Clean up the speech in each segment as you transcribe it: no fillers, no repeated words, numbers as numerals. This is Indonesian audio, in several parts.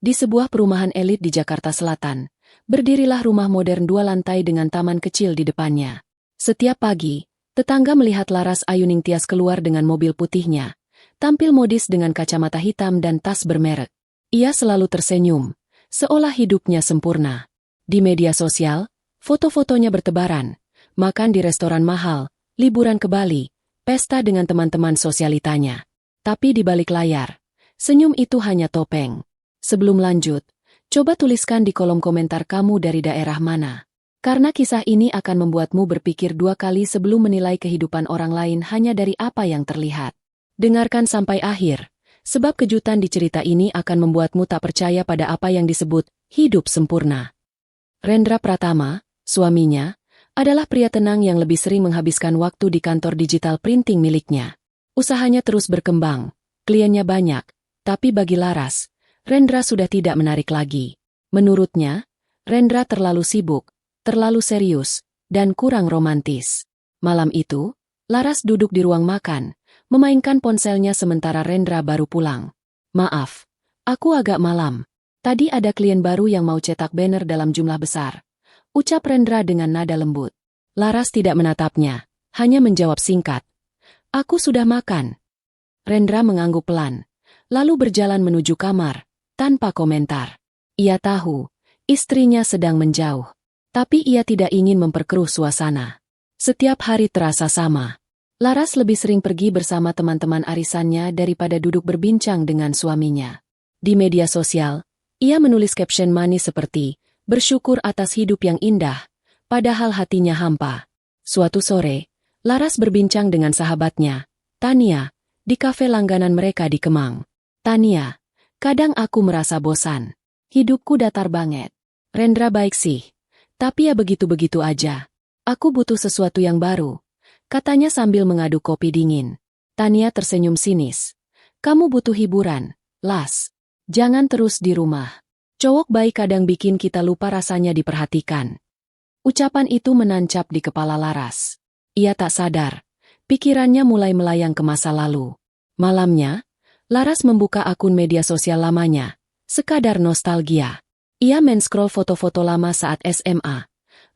Di sebuah perumahan elit di Jakarta Selatan, berdirilah rumah modern 2 lantai dengan taman kecil di depannya. Setiap pagi, tetangga melihat Laras Ayuningtyas keluar dengan mobil putihnya, tampil modis dengan kacamata hitam dan tas bermerek. Ia selalu tersenyum, seolah hidupnya sempurna. Di media sosial, foto-fotonya bertebaran, makan di restoran mahal, liburan ke Bali, pesta dengan teman-teman sosialitanya. Tapi di balik layar, senyum itu hanya topeng. Sebelum lanjut, coba tuliskan di kolom komentar kamu dari daerah mana. Karena kisah ini akan membuatmu berpikir 2 kali sebelum menilai kehidupan orang lain hanya dari apa yang terlihat. Dengarkan sampai akhir, sebab kejutan di cerita ini akan membuatmu tak percaya pada apa yang disebut hidup sempurna. Rendra Pratama, suaminya, adalah pria tenang yang lebih sering menghabiskan waktu di kantor digital printing miliknya. Usahanya terus berkembang, kliennya banyak, tapi bagi Laras, Rendra sudah tidak menarik lagi. Menurutnya, Rendra terlalu sibuk, terlalu serius, dan kurang romantis. Malam itu, Laras duduk di ruang makan, memainkan ponselnya sementara Rendra baru pulang. "Maaf, aku agak malam. Tadi ada klien baru yang mau cetak banner dalam jumlah besar," ucap Rendra dengan nada lembut. Laras tidak menatapnya, hanya menjawab singkat, "Aku sudah makan." Rendra mengangguk pelan, lalu berjalan menuju kamar, tanpa komentar. Ia tahu, istrinya sedang menjauh. Tapi ia tidak ingin memperkeruh suasana. Setiap hari terasa sama. Laras lebih sering pergi bersama teman-teman arisannya daripada duduk berbincang dengan suaminya. Di media sosial, ia menulis caption manis seperti, "Bersyukur atas hidup yang indah," padahal hatinya hampa. Suatu sore, Laras berbincang dengan sahabatnya, Tania, di kafe langganan mereka di Kemang. "Tania, kadang aku merasa bosan. Hidupku datar banget." "Rendra baik sih, tapi ya begitu-begitu aja. Aku butuh sesuatu yang baru," katanya sambil mengaduk kopi dingin. Tania tersenyum sinis. "Kamu butuh hiburan, Las. Jangan terus di rumah. Cowok baik kadang bikin kita lupa rasanya diperhatikan." Ucapan itu menancap di kepala Laras. Ia tak sadar, pikirannya mulai melayang ke masa lalu. Malamnya, Laras membuka akun media sosial lamanya, sekadar nostalgia. Ia men-scroll foto-foto lama saat SMA,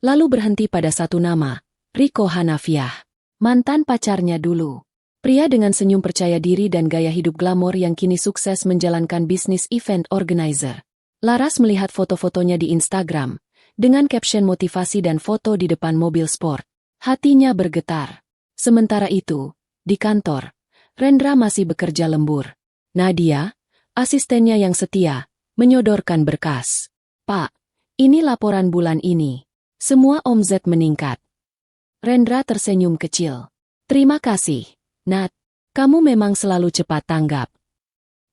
lalu berhenti pada satu nama, Riko Hanafiah. Mantan pacarnya dulu. Pria dengan senyum percaya diri dan gaya hidup glamor yang kini sukses menjalankan bisnis event organizer. Laras melihat foto-fotonya di Instagram, dengan caption motivasi dan foto di depan mobil sport. Hatinya bergetar. Sementara itu, di kantor, Rendra masih bekerja lembur. Nadia, asistennya yang setia, menyodorkan berkas. "Pak, ini laporan bulan ini. Semua omzet meningkat." Rendra tersenyum kecil. "Terima kasih, Nat. Kamu memang selalu cepat tanggap."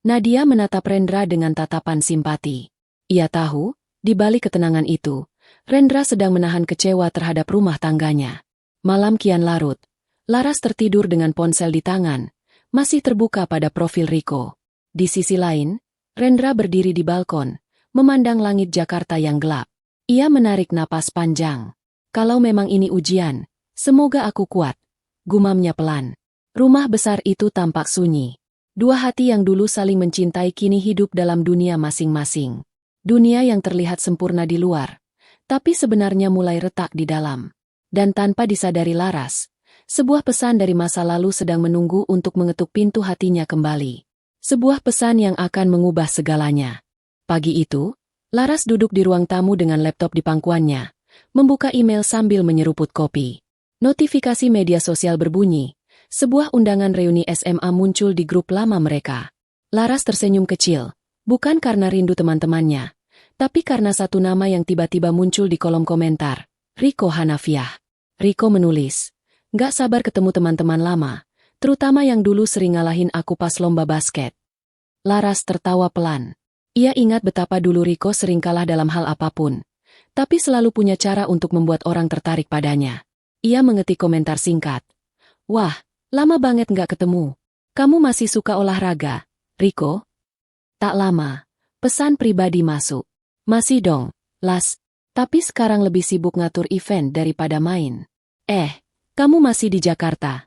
Nadia menatap Rendra dengan tatapan simpati. Ia tahu, di balik ketenangan itu, Rendra sedang menahan kecewa terhadap rumah tangganya. Malam kian larut. Laras tertidur dengan ponsel di tangan, masih terbuka pada profil Riko. Di sisi lain, Rendra berdiri di balkon, memandang langit Jakarta yang gelap. Ia menarik napas panjang. "Kalau memang ini ujian, semoga aku kuat," gumamnya pelan. Rumah besar itu tampak sunyi. Dua hati yang dulu saling mencintai kini hidup dalam dunia masing-masing. Dunia yang terlihat sempurna di luar, tapi sebenarnya mulai retak di dalam. Dan tanpa disadari Laras, sebuah pesan dari masa lalu sedang menunggu untuk mengetuk pintu hatinya kembali. Sebuah pesan yang akan mengubah segalanya. Pagi itu, Laras duduk di ruang tamu dengan laptop di pangkuannya, membuka email sambil menyeruput kopi. Notifikasi media sosial berbunyi, sebuah undangan reuni SMA muncul di grup lama mereka. Laras tersenyum kecil, bukan karena rindu teman-temannya, tapi karena satu nama yang tiba-tiba muncul di kolom komentar, Riko Hanafiah. Riko menulis, "Gak sabar ketemu teman-teman lama, terutama yang dulu sering ngalahin aku pas lomba basket." Laras tertawa pelan. Ia ingat betapa dulu Riko sering kalah dalam hal apapun, tapi selalu punya cara untuk membuat orang tertarik padanya. Ia mengetik komentar singkat. "Wah, lama banget gak ketemu. Kamu masih suka olahraga, Riko?" Tak lama, pesan pribadi masuk. "Masih dong, Las. Tapi sekarang lebih sibuk ngatur event daripada main." Kamu masih di Jakarta?"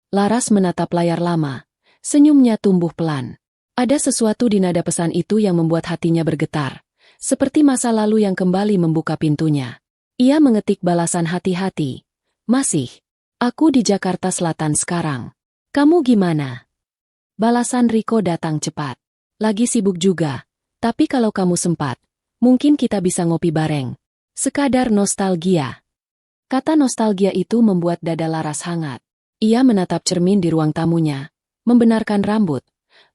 Laras menatap layar lama. Senyumnya tumbuh pelan. Ada sesuatu di nada pesan itu yang membuat hatinya bergetar, seperti masa lalu yang kembali membuka pintunya. Ia mengetik balasan hati-hati. Masih. Aku di Jakarta Selatan sekarang. Kamu gimana? Balasan Riko datang cepat. Lagi sibuk juga. Tapi kalau kamu sempat, mungkin kita bisa ngopi bareng. Sekadar nostalgia. Kata nostalgia itu membuat dada Laras hangat. Ia menatap cermin di ruang tamunya, membenarkan rambut,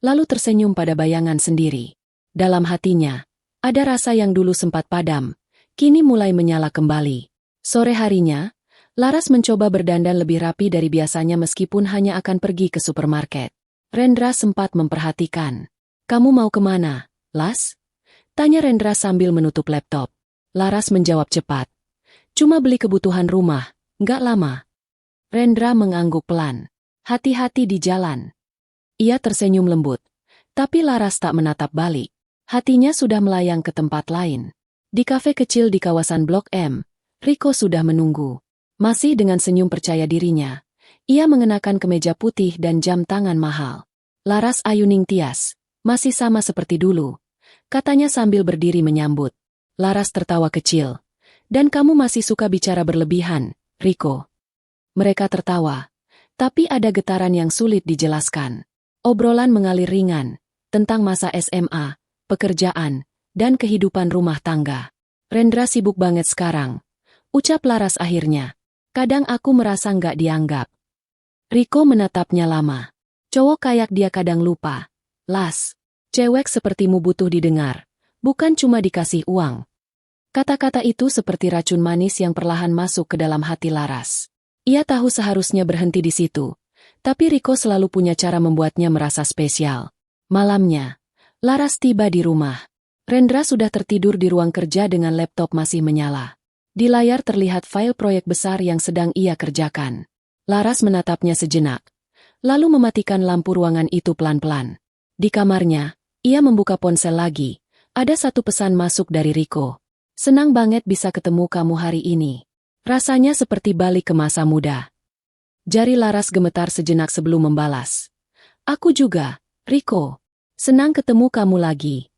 lalu tersenyum pada bayangan sendiri. Dalam hatinya, ada rasa yang dulu sempat padam, kini mulai menyala kembali. Sore harinya, Laras mencoba berdandan lebih rapi dari biasanya meskipun hanya akan pergi ke supermarket. Rendra sempat memperhatikan. Kamu mau kemana, Las? Tanya Rendra sambil menutup laptop. Laras menjawab cepat. Cuma beli kebutuhan rumah, nggak lama. Rendra mengangguk pelan. Hati-hati di jalan. Ia tersenyum lembut. Tapi Laras tak menatap balik. Hatinya sudah melayang ke tempat lain. Di kafe kecil di kawasan Blok M, Riko sudah menunggu. Masih dengan senyum percaya dirinya, ia mengenakan kemeja putih dan jam tangan mahal. Laras Ayuning Tias, masih sama seperti dulu, katanya sambil berdiri menyambut. Laras tertawa kecil. Dan kamu masih suka bicara berlebihan, Riko. Mereka tertawa, tapi ada getaran yang sulit dijelaskan. Obrolan mengalir ringan, tentang masa SMA, pekerjaan, dan kehidupan rumah tangga. Rendra sibuk banget sekarang, ucap Laras akhirnya. Kadang aku merasa nggak dianggap. Riko menatapnya lama. Cowok kayak dia kadang lupa. Las, cewek sepertimu butuh didengar, bukan cuma dikasih uang. Kata-kata itu seperti racun manis yang perlahan masuk ke dalam hati Laras. Ia tahu seharusnya berhenti di situ, tapi Riko selalu punya cara membuatnya merasa spesial. Malamnya, Laras tiba di rumah. Rendra sudah tertidur di ruang kerja dengan laptop masih menyala. Di layar terlihat file proyek besar yang sedang ia kerjakan. Laras menatapnya sejenak, lalu mematikan lampu ruangan itu pelan-pelan. Di kamarnya, ia membuka ponsel lagi. Ada satu pesan masuk dari Riko. Senang banget bisa ketemu kamu hari ini. Rasanya seperti balik ke masa muda. Jari Laras gemetar sejenak sebelum membalas. Aku juga, Riko. Senang ketemu kamu lagi.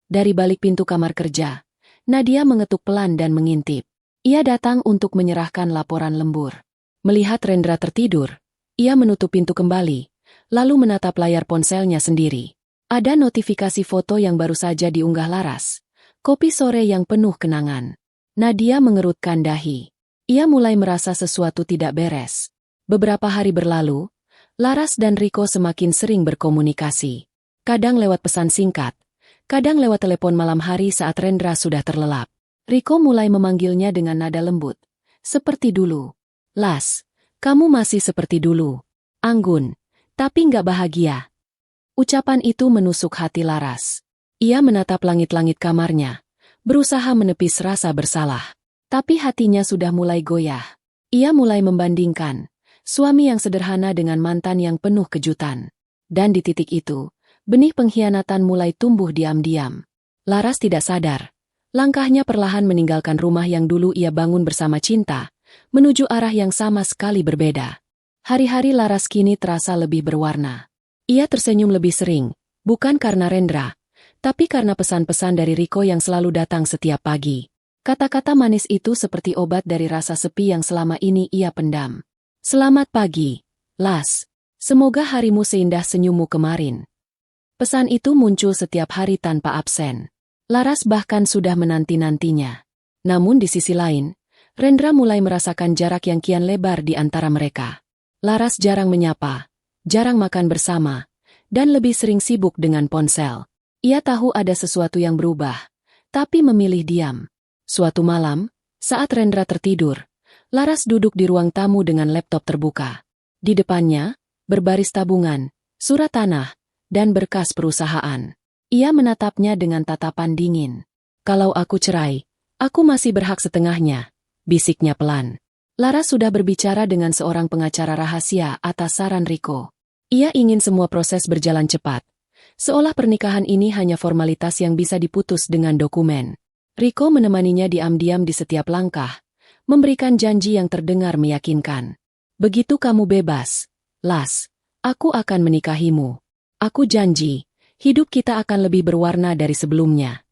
Dari balik pintu kamar kerja, Nadia mengetuk pelan dan mengintip. Ia datang untuk menyerahkan laporan lembur. Melihat Rendra tertidur, ia menutup pintu kembali, lalu menatap layar ponselnya sendiri. Ada notifikasi foto yang baru saja diunggah Laras. Kopi sore yang penuh kenangan. Nadia mengerutkan dahi. Ia mulai merasa sesuatu tidak beres. Beberapa hari berlalu, Laras dan Riko semakin sering berkomunikasi. Kadang lewat pesan singkat, kadang lewat telepon malam hari saat Rendra sudah terlelap. Riko mulai memanggilnya dengan nada lembut. Seperti dulu. Las, kamu masih seperti dulu. Anggun, tapi nggak bahagia. Ucapan itu menusuk hati Laras. Ia menatap langit-langit kamarnya, berusaha menepis rasa bersalah. Tapi hatinya sudah mulai goyah. Ia mulai membandingkan suami yang sederhana dengan mantan yang penuh kejutan. Dan di titik itu, benih pengkhianatan mulai tumbuh diam-diam. Laras tidak sadar. Langkahnya perlahan meninggalkan rumah yang dulu ia bangun bersama cinta, menuju arah yang sama sekali berbeda. Hari-hari Laras kini terasa lebih berwarna. Ia tersenyum lebih sering, bukan karena Rendra, tapi karena pesan-pesan dari Riko yang selalu datang setiap pagi. Kata-kata manis itu seperti obat dari rasa sepi yang selama ini ia pendam. Selamat pagi, Las. Semoga harimu seindah senyummu kemarin. Pesan itu muncul setiap hari tanpa absen. Laras bahkan sudah menanti-nantinya. Namun di sisi lain, Rendra mulai merasakan jarak yang kian lebar di antara mereka. Laras jarang menyapa, jarang makan bersama, dan lebih sering sibuk dengan ponsel. Ia tahu ada sesuatu yang berubah, tapi memilih diam. Suatu malam, saat Rendra tertidur, Laras duduk di ruang tamu dengan laptop terbuka. Di depannya, berbaris tabungan, surat tanah, dan berkas perusahaan. Ia menatapnya dengan tatapan dingin. Kalau aku cerai, aku masih berhak setengahnya, bisiknya pelan. Laras sudah berbicara dengan seorang pengacara rahasia atas saran Riko. Ia ingin semua proses berjalan cepat, seolah pernikahan ini hanya formalitas yang bisa diputus dengan dokumen. Riko menemaninya diam-diam di setiap langkah, memberikan janji yang terdengar meyakinkan. Begitu kamu bebas, Las, aku akan menikahimu. Aku janji, hidup kita akan lebih berwarna dari sebelumnya.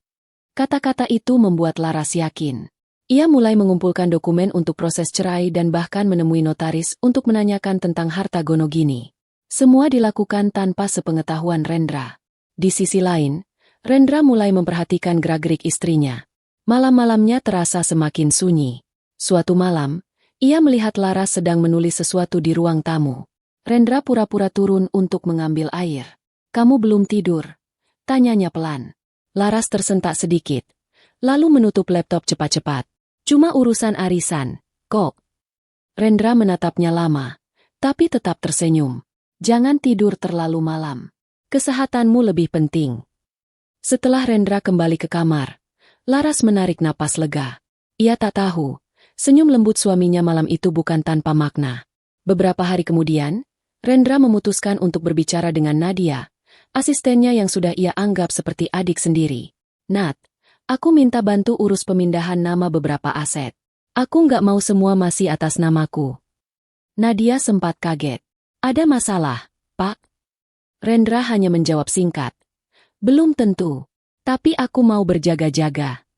Kata-kata itu membuat Laras yakin. Ia mulai mengumpulkan dokumen untuk proses cerai dan bahkan menemui notaris untuk menanyakan tentang harta Gonogini. Semua dilakukan tanpa sepengetahuan Rendra. Di sisi lain, Rendra mulai memperhatikan gerak-gerik istrinya. Malam-malamnya terasa semakin sunyi. Suatu malam, ia melihat Laras sedang menulis sesuatu di ruang tamu. Rendra pura-pura turun untuk mengambil air. "Kamu belum tidur?" tanyanya pelan. Laras tersentak sedikit, lalu menutup laptop cepat-cepat. "Cuma urusan arisan, kok." Rendra menatapnya lama, tapi tetap tersenyum. "Jangan tidur terlalu malam. Kesehatanmu lebih penting." Setelah Rendra kembali ke kamar, Laras menarik napas lega. Ia tak tahu, senyum lembut suaminya malam itu bukan tanpa makna. Beberapa hari kemudian, Rendra memutuskan untuk berbicara dengan Nadia, asistennya yang sudah ia anggap seperti adik sendiri. "Nat, aku minta bantu urus pemindahan nama beberapa aset. Aku nggak mau semua masih atas namaku." Nadia sempat kaget. "Ada masalah, Pak?" Rendra hanya menjawab singkat. "Belum tentu, tapi aku mau berjaga-jaga."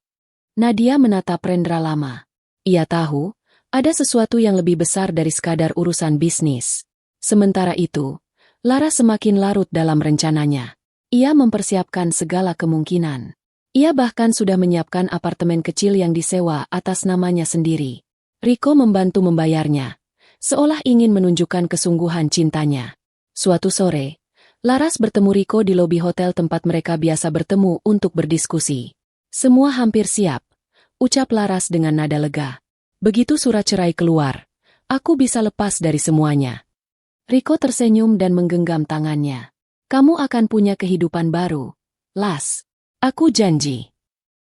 Nadia menatap Rendra lama. Ia tahu, ada sesuatu yang lebih besar dari sekadar urusan bisnis. Sementara itu, Lara semakin larut dalam rencananya. Ia mempersiapkan segala kemungkinan. Ia bahkan sudah menyiapkan apartemen kecil yang disewa atas namanya sendiri. Riko membantu membayarnya, seolah ingin menunjukkan kesungguhan cintanya. Suatu sore, Laras bertemu Riko di lobi hotel tempat mereka biasa bertemu untuk berdiskusi. "Semua hampir siap," ucap Laras dengan nada lega. "Begitu surat cerai keluar, aku bisa lepas dari semuanya." Riko tersenyum dan menggenggam tangannya. "Kamu akan punya kehidupan baru, Las. Aku janji."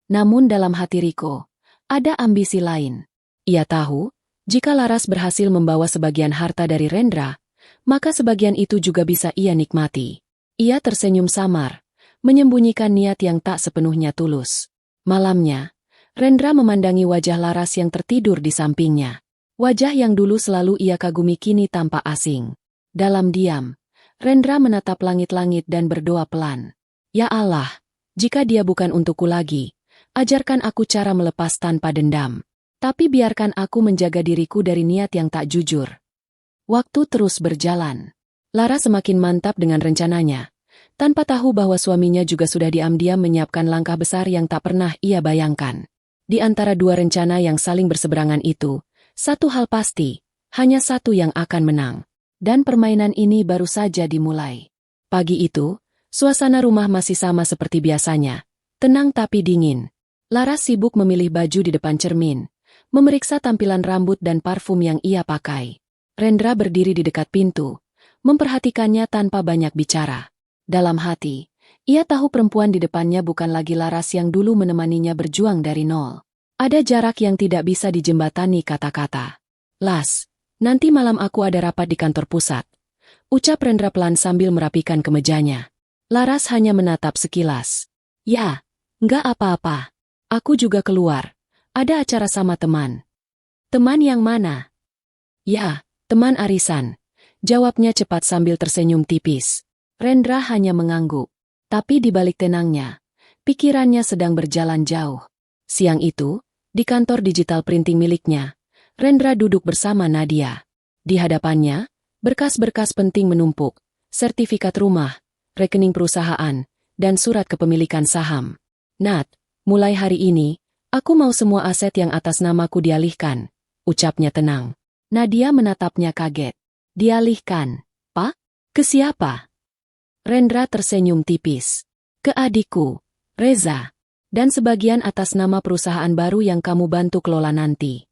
Namun dalam hati Riko, ada ambisi lain. Ia tahu, jika Laras berhasil membawa sebagian harta dari Rendra, maka sebagian itu juga bisa ia nikmati. Ia tersenyum samar, menyembunyikan niat yang tak sepenuhnya tulus. Malamnya, Rendra memandangi wajah Laras yang tertidur di sampingnya. Wajah yang dulu selalu ia kagumi kini tampak asing. Dalam diam, Rendra menatap langit-langit dan berdoa pelan. "Ya Allah, jika dia bukan untukku lagi, ajarkan aku cara melepas tanpa dendam. Tapi biarkan aku menjaga diriku dari niat yang tak jujur." Waktu terus berjalan. Lara semakin mantap dengan rencananya, tanpa tahu bahwa suaminya juga sudah diam-diam menyiapkan langkah besar yang tak pernah ia bayangkan. Di antara dua rencana yang saling berseberangan itu, satu hal pasti, hanya satu yang akan menang. Dan permainan ini baru saja dimulai. Pagi itu, suasana rumah masih sama seperti biasanya, tenang tapi dingin. Laras sibuk memilih baju di depan cermin, memeriksa tampilan rambut dan parfum yang ia pakai. Rendra berdiri di dekat pintu, memperhatikannya tanpa banyak bicara. Dalam hati, ia tahu perempuan di depannya bukan lagi Laras yang dulu menemaninya berjuang dari nol. Ada jarak yang tidak bisa dijembatani kata-kata. "Las, nanti malam aku ada rapat di kantor pusat," ucap Rendra pelan sambil merapikan kemejanya. Laras hanya menatap sekilas. "Ya, nggak apa-apa. Aku juga keluar. Ada acara sama teman." "Teman yang mana?" "Ya, teman arisan," jawabnya cepat sambil tersenyum tipis. Rendra hanya mengangguk. Tapi di balik tenangnya, pikirannya sedang berjalan jauh. Siang itu, di kantor digital printing miliknya, Rendra duduk bersama Nadia. Di hadapannya, berkas-berkas penting menumpuk, sertifikat rumah, rekening perusahaan, dan surat kepemilikan saham. "Nat, mulai hari ini, aku mau semua aset yang atas namaku dialihkan," ucapnya tenang. Nadia menatapnya kaget. "Dialihkan, Pak? Ke siapa?" Rendra tersenyum tipis. "Ke adikku, Reza. Dan sebagian atas nama perusahaan baru yang kamu bantu kelola nanti."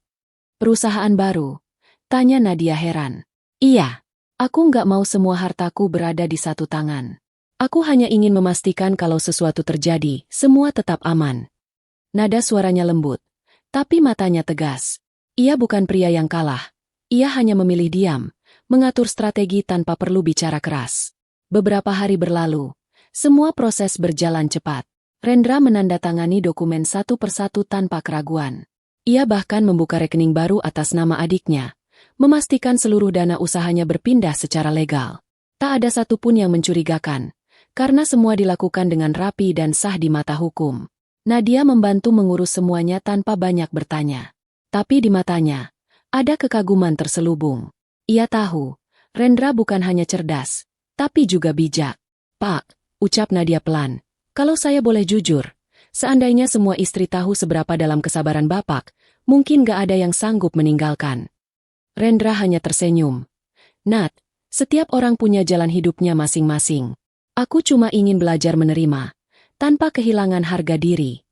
"Perusahaan baru?" tanya Nadia heran. "Iya, aku nggak mau semua hartaku berada di satu tangan. Aku hanya ingin memastikan kalau sesuatu terjadi, semua tetap aman." Nada suaranya lembut, tapi matanya tegas. Ia bukan pria yang kalah. Ia hanya memilih diam, mengatur strategi tanpa perlu bicara keras. Beberapa hari berlalu, semua proses berjalan cepat. Rendra menandatangani dokumen satu persatu tanpa keraguan. Ia bahkan membuka rekening baru atas nama adiknya, memastikan seluruh dana usahanya berpindah secara legal. Tak ada satupun yang mencurigakan, karena semua dilakukan dengan rapi dan sah di mata hukum. Nadia membantu mengurus semuanya tanpa banyak bertanya. Tapi di matanya, ada kekaguman terselubung. Ia tahu, Rendra bukan hanya cerdas, tapi juga bijak. "Pak," ucap Nadia pelan, "kalau saya boleh jujur, seandainya semua istri tahu seberapa dalam kesabaran Bapak, mungkin gak ada yang sanggup meninggalkan." Rendra hanya tersenyum. "Nat, setiap orang punya jalan hidupnya masing-masing. Aku cuma ingin belajar menerima, tanpa kehilangan harga diri."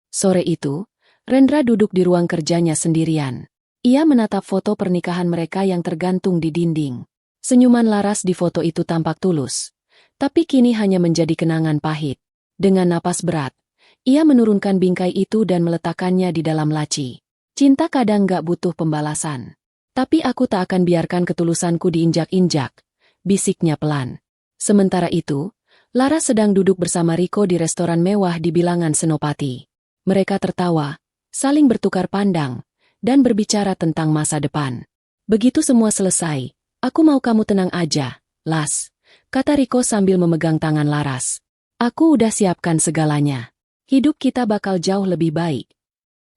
Sore itu, Rendra duduk di ruang kerjanya sendirian. Ia menatap foto pernikahan mereka yang tergantung di dinding. Senyuman Laras di foto itu tampak tulus, tapi kini hanya menjadi kenangan pahit. Dengan napas berat, ia menurunkan bingkai itu dan meletakkannya di dalam laci. "Cinta kadang gak butuh pembalasan. Tapi aku tak akan biarkan ketulusanku diinjak-injak," bisiknya pelan. Sementara itu, Laras sedang duduk bersama Riko di restoran mewah di bilangan Senopati. Mereka tertawa, saling bertukar pandang, dan berbicara tentang masa depan. "Begitu semua selesai, aku mau kamu tenang aja, Las," kata Riko sambil memegang tangan Laras. "Aku udah siapkan segalanya. Hidup kita bakal jauh lebih baik."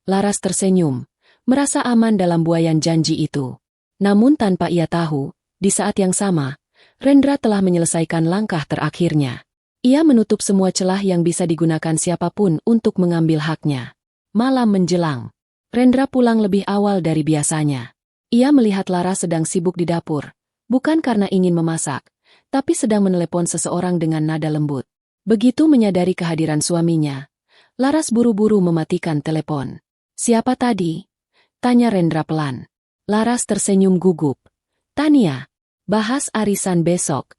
Laras tersenyum, merasa aman dalam buayan janji itu. Namun tanpa ia tahu, di saat yang sama, Rendra telah menyelesaikan langkah terakhirnya. Ia menutup semua celah yang bisa digunakan siapapun untuk mengambil haknya. Malam menjelang. Rendra pulang lebih awal dari biasanya. Ia melihat Lara sedang sibuk di dapur, bukan karena ingin memasak, tapi sedang menelepon seseorang dengan nada lembut. Begitu menyadari kehadiran suaminya, Laras buru-buru mematikan telepon. "Siapa tadi?" tanya Rendra pelan. Laras tersenyum gugup. "Tania, bahas arisan besok."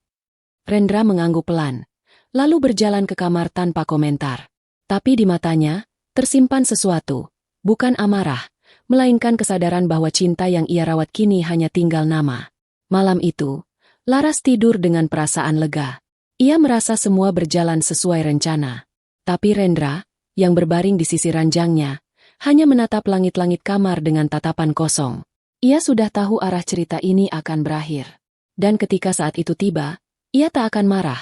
Rendra mengangguk pelan, lalu berjalan ke kamar tanpa komentar. Tapi di matanya, tersimpan sesuatu, bukan amarah, melainkan kesadaran bahwa cinta yang ia rawat kini hanya tinggal nama. Malam itu, Laras tidur dengan perasaan lega. Ia merasa semua berjalan sesuai rencana. Tapi Rendra, yang berbaring di sisi ranjangnya, hanya menatap langit-langit kamar dengan tatapan kosong. Ia sudah tahu arah cerita ini akan berakhir. Dan ketika saat itu tiba, ia tak akan marah.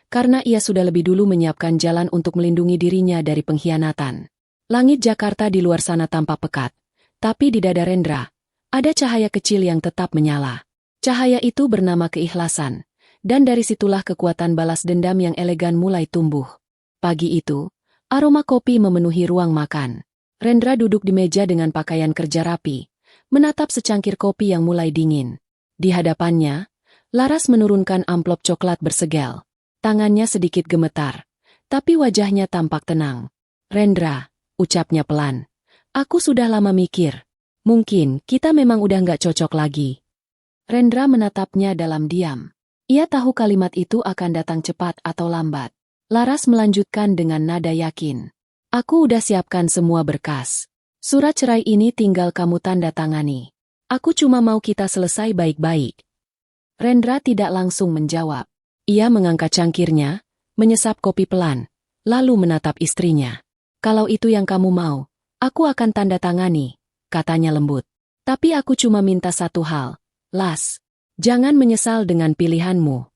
Karena ia sudah lebih dulu menyiapkan jalan untuk melindungi dirinya dari pengkhianatan. Langit Jakarta di luar sana tampak pekat. Tapi di dada Rendra, ada cahaya kecil yang tetap menyala. Cahaya itu bernama keikhlasan. Dan dari situlah kekuatan balas dendam yang elegan mulai tumbuh. Pagi itu, aroma kopi memenuhi ruang makan. Rendra duduk di meja dengan pakaian kerja rapi, menatap secangkir kopi yang mulai dingin. Di hadapannya, Laras menurunkan amplop coklat bersegel. Tangannya sedikit gemetar, tapi wajahnya tampak tenang. "Rendra," ucapnya pelan, "aku sudah lama mikir. Mungkin kita memang udah nggak cocok lagi." Rendra menatapnya dalam diam. Ia tahu kalimat itu akan datang cepat atau lambat. Laras melanjutkan dengan nada yakin. "Aku udah siapkan semua berkas. Surat cerai ini tinggal kamu tanda tangani. Aku cuma mau kita selesai baik-baik." Rendra tidak langsung menjawab. Ia mengangkat cangkirnya, menyesap kopi pelan, lalu menatap istrinya. "Kalau itu yang kamu mau, aku akan tanda tangani," katanya lembut. "Tapi aku cuma minta satu hal, Las. Jangan menyesal dengan pilihanmu."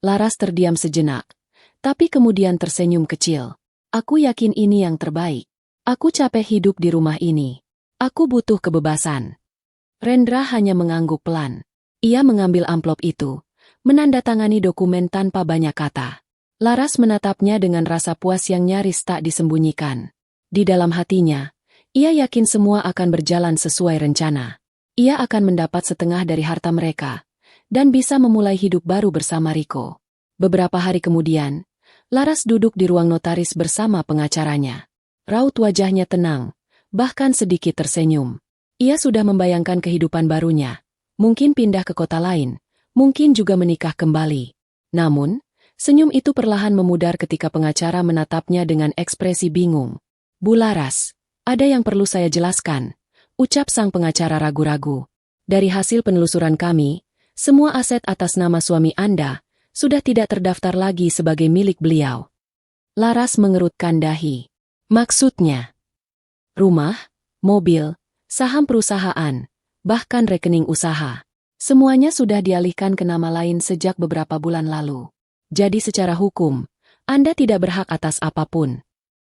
Laras terdiam sejenak, tapi kemudian tersenyum kecil. "Aku yakin ini yang terbaik. Aku capek hidup di rumah ini. Aku butuh kebebasan." Rendra hanya mengangguk pelan. Ia mengambil amplop itu, menandatangani dokumen tanpa banyak kata. Laras menatapnya dengan rasa puas yang nyaris tak disembunyikan. Di dalam hatinya, ia yakin semua akan berjalan sesuai rencana. Ia akan mendapat setengah dari harta mereka, dan bisa memulai hidup baru bersama Riko. Beberapa hari kemudian, Laras duduk di ruang notaris bersama pengacaranya. Raut wajahnya tenang, bahkan sedikit tersenyum. Ia sudah membayangkan kehidupan barunya, mungkin pindah ke kota lain, mungkin juga menikah kembali. Namun, senyum itu perlahan memudar ketika pengacara menatapnya dengan ekspresi bingung. "Bu Laras, ada yang perlu saya jelaskan," ucap sang pengacara ragu-ragu. "Dari hasil penelusuran kami, semua aset atas nama suami Anda sudah tidak terdaftar lagi sebagai milik beliau." Laras mengerutkan dahi. "Maksudnya? Rumah, mobil, saham perusahaan, bahkan rekening usaha. Semuanya sudah dialihkan ke nama lain sejak beberapa bulan lalu." Jadi secara hukum, Anda tidak berhak atas apapun.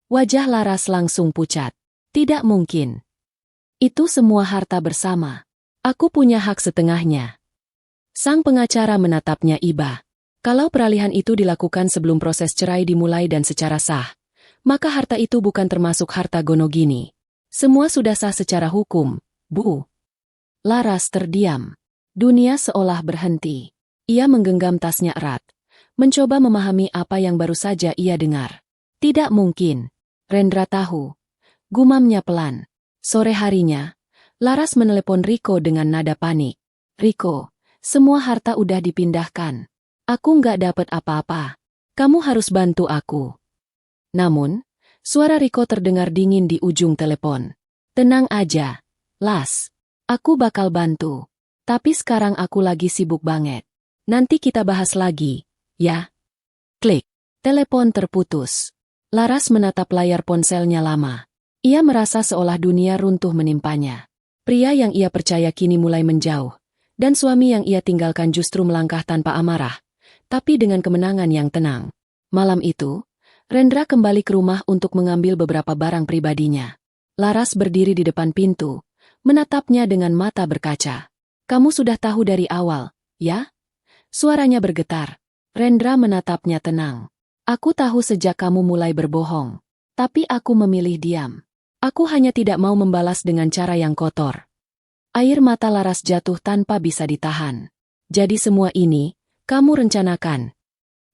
Wajah Laras langsung pucat. Tidak mungkin. Itu semua harta bersama. Aku punya hak setengahnya. Sang pengacara menatapnya iba. Kalau peralihan itu dilakukan sebelum proses cerai dimulai dan secara sah, maka harta itu bukan termasuk harta Gonogini. Semua sudah sah secara hukum, Bu. Laras terdiam. Dunia seolah berhenti. Ia menggenggam tasnya erat, mencoba memahami apa yang baru saja ia dengar. Tidak mungkin. Rendra tahu. Gumamnya pelan. Sore harinya, Laras menelepon Riko dengan nada panik. Riko, semua harta udah dipindahkan. Aku nggak dapat apa-apa. Kamu harus bantu aku. Namun, suara Riko terdengar dingin di ujung telepon. Tenang aja, Las. Aku bakal bantu. Tapi sekarang aku lagi sibuk banget. Nanti kita bahas lagi, ya? Klik. Telepon terputus. Laras menatap layar ponselnya lama. Ia merasa seolah dunia runtuh menimpanya. Pria yang ia percaya kini mulai menjauh. Dan suami yang ia tinggalkan justru melangkah tanpa amarah. Tapi dengan kemenangan yang tenang. Malam itu, Rendra kembali ke rumah untuk mengambil beberapa barang pribadinya. Laras berdiri di depan pintu, menatapnya dengan mata berkaca. Kamu sudah tahu dari awal, ya? Suaranya bergetar. Rendra menatapnya tenang. Aku tahu sejak kamu mulai berbohong. Tapi aku memilih diam. Aku hanya tidak mau membalas dengan cara yang kotor. Air mata Laras jatuh tanpa bisa ditahan. Jadi semua ini, kamu rencanakan.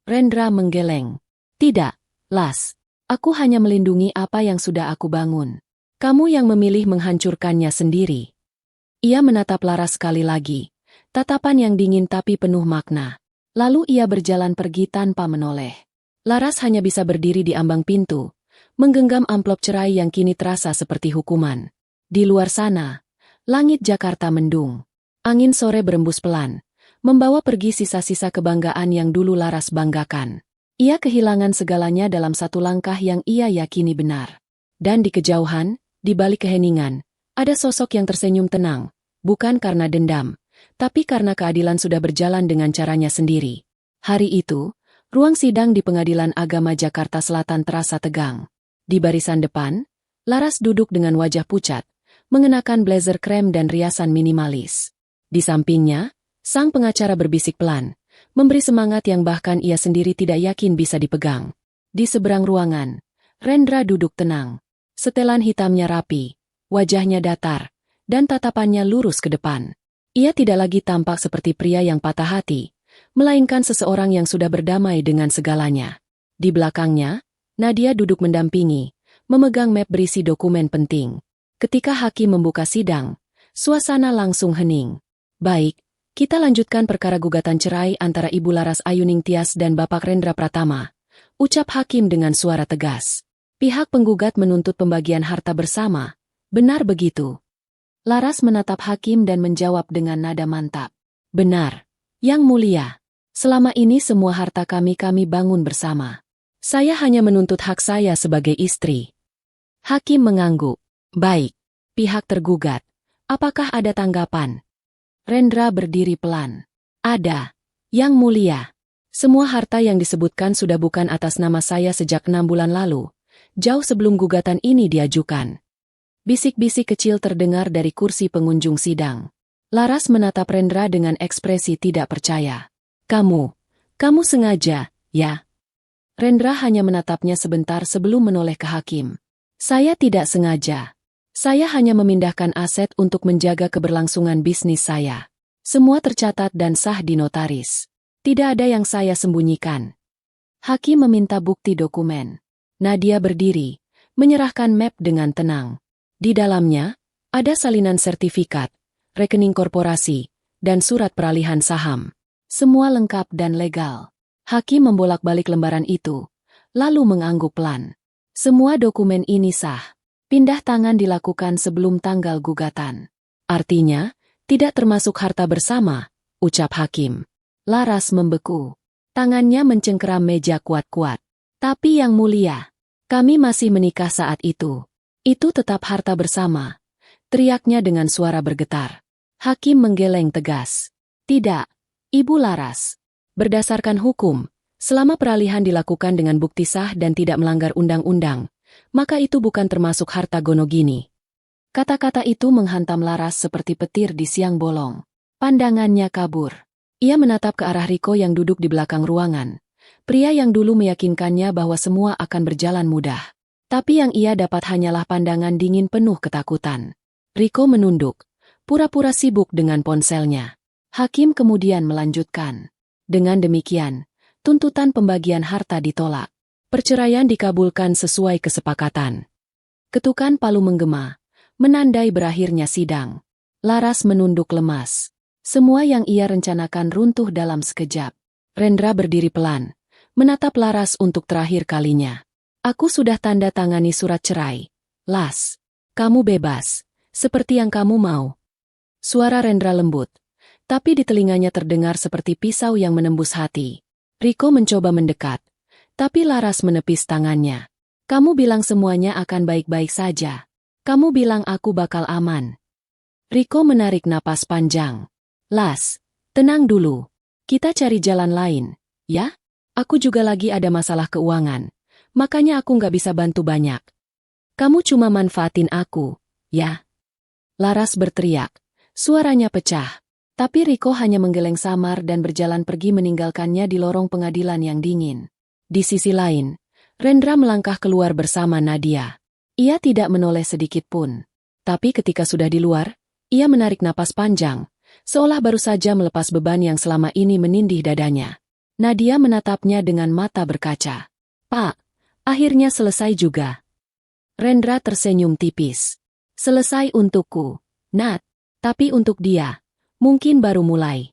Rendra menggeleng. Tidak, Las. Aku hanya melindungi apa yang sudah aku bangun. Kamu yang memilih menghancurkannya sendiri. Ia menatap Laras sekali lagi. Tatapan yang dingin tapi penuh makna. Lalu ia berjalan pergi tanpa menoleh. Laras hanya bisa berdiri di ambang pintu, menggenggam amplop cerai yang kini terasa seperti hukuman. Di luar sana, langit Jakarta mendung. Angin sore berembus pelan, membawa pergi sisa-sisa kebanggaan yang dulu Laras banggakan. Ia kehilangan segalanya dalam satu langkah yang ia yakini benar. Dan di kejauhan, di balik keheningan, ada sosok yang tersenyum tenang, bukan karena dendam, tapi karena keadilan sudah berjalan dengan caranya sendiri. Hari itu, ruang sidang di Pengadilan Agama Jakarta Selatan terasa tegang. Di barisan depan, Laras duduk dengan wajah pucat, mengenakan blazer krem dan riasan minimalis. Di sampingnya, sang pengacara berbisik pelan, memberi semangat yang bahkan ia sendiri tidak yakin bisa dipegang. Di seberang ruangan, Rendra duduk tenang. Setelan hitamnya rapi, wajahnya datar, dan tatapannya lurus ke depan. Ia tidak lagi tampak seperti pria yang patah hati, melainkan seseorang yang sudah berdamai dengan segalanya. Di belakangnya, Nadia duduk mendampingi, memegang map berisi dokumen penting. Ketika hakim membuka sidang, suasana langsung hening. Baik, kita lanjutkan perkara gugatan cerai antara Ibu Laras Ayuning Tias dan Bapak Rendra Pratama, ucap hakim dengan suara tegas. Pihak penggugat menuntut pembagian harta bersama. Benar begitu. Laras menatap hakim dan menjawab dengan nada mantap. Benar, Yang Mulia. Selama ini semua harta kami bangun bersama. Saya hanya menuntut hak saya sebagai istri. Hakim mengangguk. Baik, pihak tergugat. Apakah ada tanggapan? Rendra berdiri pelan. Ada, Yang Mulia. Semua harta yang disebutkan sudah bukan atas nama saya sejak 6 bulan lalu, jauh sebelum gugatan ini diajukan. Bisik-bisik kecil terdengar dari kursi pengunjung sidang. Laras menatap Rendra dengan ekspresi tidak percaya. Kamu sengaja, ya? Rendra hanya menatapnya sebentar sebelum menoleh ke hakim. Saya tidak sengaja. Saya hanya memindahkan aset untuk menjaga keberlangsungan bisnis saya. Semua tercatat dan sah di notaris. Tidak ada yang saya sembunyikan. Hakim meminta bukti dokumen. Nadia berdiri, menyerahkan map dengan tenang. Di dalamnya, ada salinan sertifikat, rekening korporasi, dan surat peralihan saham. Semua lengkap dan legal. Hakim membolak-balik lembaran itu, lalu mengangguk pelan. Semua dokumen ini sah. Pindah tangan dilakukan sebelum tanggal gugatan. Artinya, tidak termasuk harta bersama, ucap hakim. Laras membeku. Tangannya mencengkeram meja kuat-kuat. Tapi Yang Mulia, kami masih menikah saat itu. Itu tetap harta bersama. Teriaknya dengan suara bergetar. Hakim menggeleng tegas. Tidak, Ibu Laras. Berdasarkan hukum, Selama peralihan dilakukan dengan bukti sah dan tidak melanggar undang-undang, maka itu bukan termasuk harta Gonogini. Kata-kata itu menghantam Laras seperti petir di siang bolong. Pandangannya kabur. Ia menatap ke arah Riko yang duduk di belakang ruangan. Pria yang dulu meyakinkannya bahwa semua akan berjalan mudah. Tapi yang ia dapat hanyalah pandangan dingin penuh ketakutan. Riko menunduk, pura-pura sibuk dengan ponselnya. Hakim kemudian melanjutkan. Dengan demikian, tuntutan pembagian harta ditolak. Perceraian dikabulkan sesuai kesepakatan. Ketukan palu menggema, menandai berakhirnya sidang. Laras menunduk lemas. Semua yang ia rencanakan runtuh dalam sekejap. Rendra berdiri pelan, menatap Laras untuk terakhir kalinya. Aku sudah tanda tangani surat cerai. Las, kamu bebas, seperti yang kamu mau. Suara Rendra lembut, tapi di telinganya terdengar seperti pisau yang menembus hati. Riko mencoba mendekat, tapi Laras menepis tangannya. Kamu bilang semuanya akan baik-baik saja. Kamu bilang aku bakal aman. Riko menarik napas panjang. Las, tenang dulu. Kita cari jalan lain, ya? Aku juga lagi ada masalah keuangan. Makanya aku nggak bisa bantu banyak. Kamu cuma manfaatin aku, ya? Laras berteriak. Suaranya pecah. Tapi Riko hanya menggeleng samar dan berjalan pergi meninggalkannya di lorong pengadilan yang dingin. Di sisi lain, Rendra melangkah keluar bersama Nadia. Ia tidak menoleh sedikit pun. Tapi ketika sudah di luar, ia menarik napas panjang, seolah baru saja melepas beban yang selama ini menindih dadanya. Nadia menatapnya dengan mata berkaca. Pak, akhirnya selesai juga. Rendra tersenyum tipis. Selesai untukku, Nat. Tapi untuk dia, mungkin baru mulai.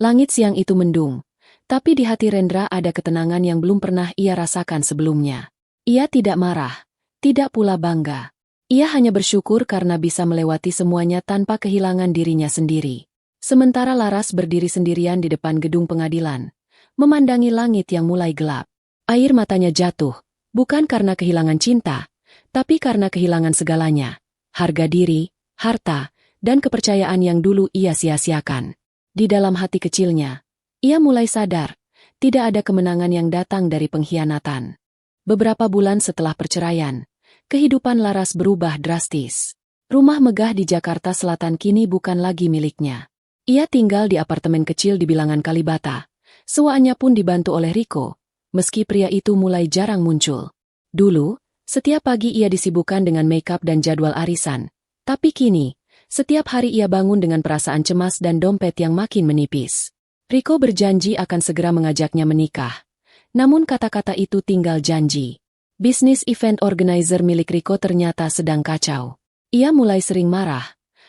Langit siang itu mendung, tapi di hati Rendra ada ketenangan yang belum pernah ia rasakan sebelumnya. Ia tidak marah, tidak pula bangga. Ia hanya bersyukur karena bisa melewati semuanya tanpa kehilangan dirinya sendiri. Sementara Laras berdiri sendirian di depan gedung pengadilan, memandangi langit yang mulai gelap. Air matanya jatuh, bukan karena kehilangan cinta, tapi karena kehilangan segalanya. Harga diri, harta, dan kepercayaan yang dulu ia sia-siakan. Di dalam hati kecilnya, ia mulai sadar, tidak ada kemenangan yang datang dari pengkhianatan. Beberapa bulan setelah perceraian, kehidupan Laras berubah drastis. Rumah megah di Jakarta Selatan kini bukan lagi miliknya. Ia tinggal di apartemen kecil di bilangan Kalibata. Sewaannya pun dibantu oleh Riko, meski pria itu mulai jarang muncul. Dulu, setiap pagi ia disibukkan dengan make-up dan jadwal arisan. Tapi kini, setiap hari ia bangun dengan perasaan cemas dan dompet yang makin menipis. Riko berjanji akan segera mengajaknya menikah. Namun kata-kata itu tinggal janji. Bisnis event organizer milik Riko ternyata sedang kacau. Ia mulai sering marah,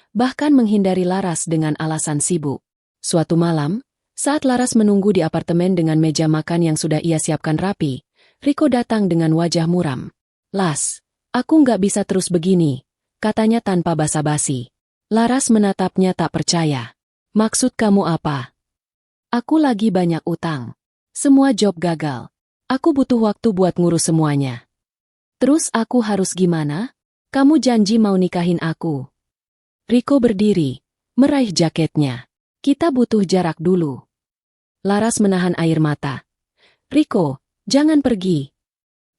bahkan menghindari Laras dengan alasan sibuk. Suatu malam, saat Laras menunggu di apartemen dengan meja makan yang sudah ia siapkan rapi, Riko datang dengan wajah muram. Las, aku nggak bisa terus begini, katanya tanpa basa-basi. Laras menatapnya tak percaya. Maksud kamu apa? Aku lagi banyak utang. Semua job gagal. Aku butuh waktu buat ngurus semuanya. Terus aku harus gimana? Kamu janji mau nikahin aku. Riko berdiri, meraih jaketnya. Kita butuh jarak dulu. Laras menahan air mata. Riko, jangan pergi.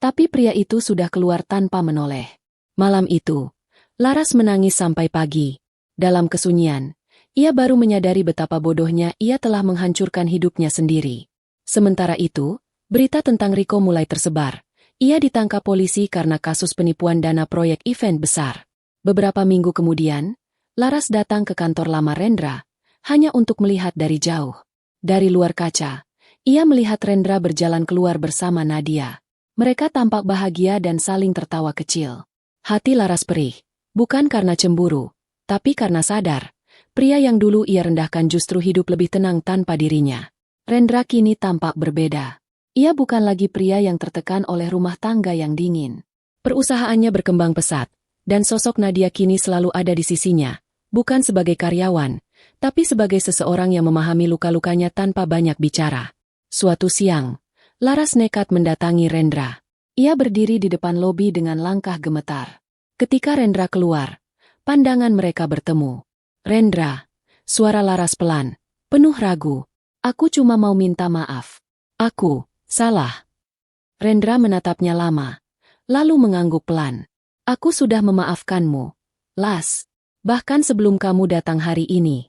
Tapi pria itu sudah keluar tanpa menoleh. Malam itu, Laras menangis sampai pagi. Dalam kesunyian, ia baru menyadari betapa bodohnya ia telah menghancurkan hidupnya sendiri. Sementara itu, berita tentang Riko mulai tersebar. Ia ditangkap polisi karena kasus penipuan dana proyek event besar. Beberapa minggu kemudian, Laras datang ke kantor lama Rendra, hanya untuk melihat dari jauh. Dari luar kaca, ia melihat Rendra berjalan keluar bersama Nadia. Mereka tampak bahagia dan saling tertawa kecil. Hati Laras perih, bukan karena cemburu, tapi karena sadar, pria yang dulu ia rendahkan justru hidup lebih tenang tanpa dirinya. Rendra kini tampak berbeda. Ia bukan lagi pria yang tertekan oleh rumah tangga yang dingin. Perusahaannya berkembang pesat, dan sosok Nadia kini selalu ada di sisinya, bukan sebagai karyawan, tapi sebagai seseorang yang memahami luka-lukanya tanpa banyak bicara. Suatu siang, Laras nekat mendatangi Rendra. Ia berdiri di depan lobi dengan langkah gemetar. Ketika Rendra keluar, pandangan mereka bertemu. Rendra, suara Laras pelan, penuh ragu. Aku cuma mau minta maaf. Aku, Salah. Rendra menatapnya lama, lalu mengangguk pelan. Aku sudah memaafkanmu, Las. Bahkan sebelum kamu datang hari ini.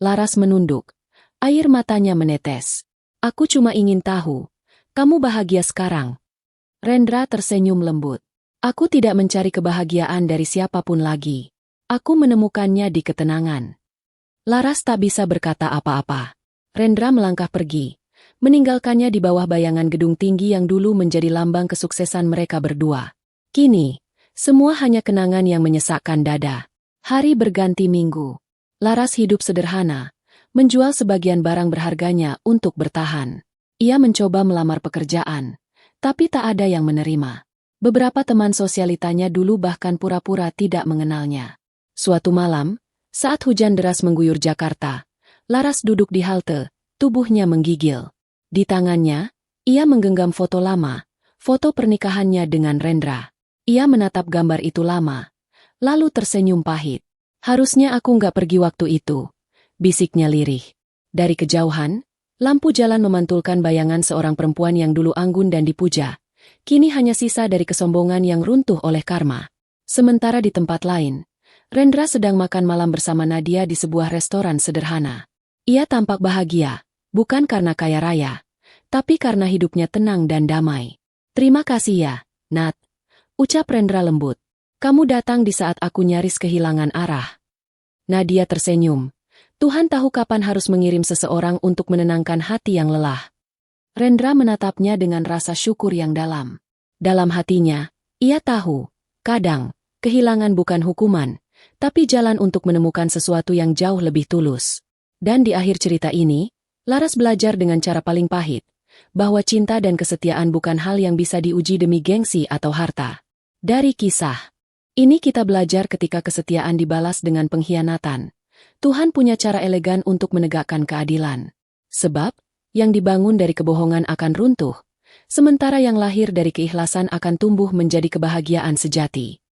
Laras menunduk. Air matanya menetes. Aku cuma ingin tahu, kamu bahagia sekarang? Rendra tersenyum lembut. Aku tidak mencari kebahagiaan dari siapapun lagi. Aku menemukannya di ketenangan. Laras tak bisa berkata apa-apa. Rendra melangkah pergi, meninggalkannya di bawah bayangan gedung tinggi yang dulu menjadi lambang kesuksesan mereka berdua. Kini, semua hanya kenangan yang menyesakkan dada. Hari berganti minggu. Laras hidup sederhana, menjual sebagian barang berharganya untuk bertahan. Ia mencoba melamar pekerjaan, tapi tak ada yang menerima. Beberapa teman sosialitanya dulu bahkan pura-pura tidak mengenalnya. Suatu malam, saat hujan deras mengguyur Jakarta, Laras duduk di halte, tubuhnya menggigil. Di tangannya, ia menggenggam foto lama, foto pernikahannya dengan Rendra. Ia menatap gambar itu lama, lalu tersenyum pahit. Harusnya aku nggak pergi waktu itu, bisiknya lirih. Dari kejauhan, lampu jalan memantulkan bayangan seorang perempuan yang dulu anggun dan dipuja. Kini hanya sisa dari kesombongan yang runtuh oleh karma. Sementara di tempat lain, Rendra sedang makan malam bersama Nadia di sebuah restoran sederhana. Ia tampak bahagia, bukan karena kaya raya, tapi karena hidupnya tenang dan damai. Terima kasih ya, Nat, ucap Rendra lembut. Kamu datang di saat aku nyaris kehilangan arah. Nadia tersenyum. Tuhan tahu kapan harus mengirim seseorang untuk menenangkan hati yang lelah. Rendra menatapnya dengan rasa syukur yang dalam. Dalam hatinya, ia tahu, kadang, kehilangan bukan hukuman, tapi jalan untuk menemukan sesuatu yang jauh lebih tulus. Dan di akhir cerita ini, Laras belajar dengan cara paling pahit, bahwa cinta dan kesetiaan bukan hal yang bisa diuji demi gengsi atau harta. Dari kisah ini kita belajar ketika kesetiaan dibalas dengan pengkhianatan, Tuhan punya cara elegan untuk menegakkan keadilan. Sebab, yang dibangun dari kebohongan akan runtuh, sementara yang lahir dari keikhlasan akan tumbuh menjadi kebahagiaan sejati.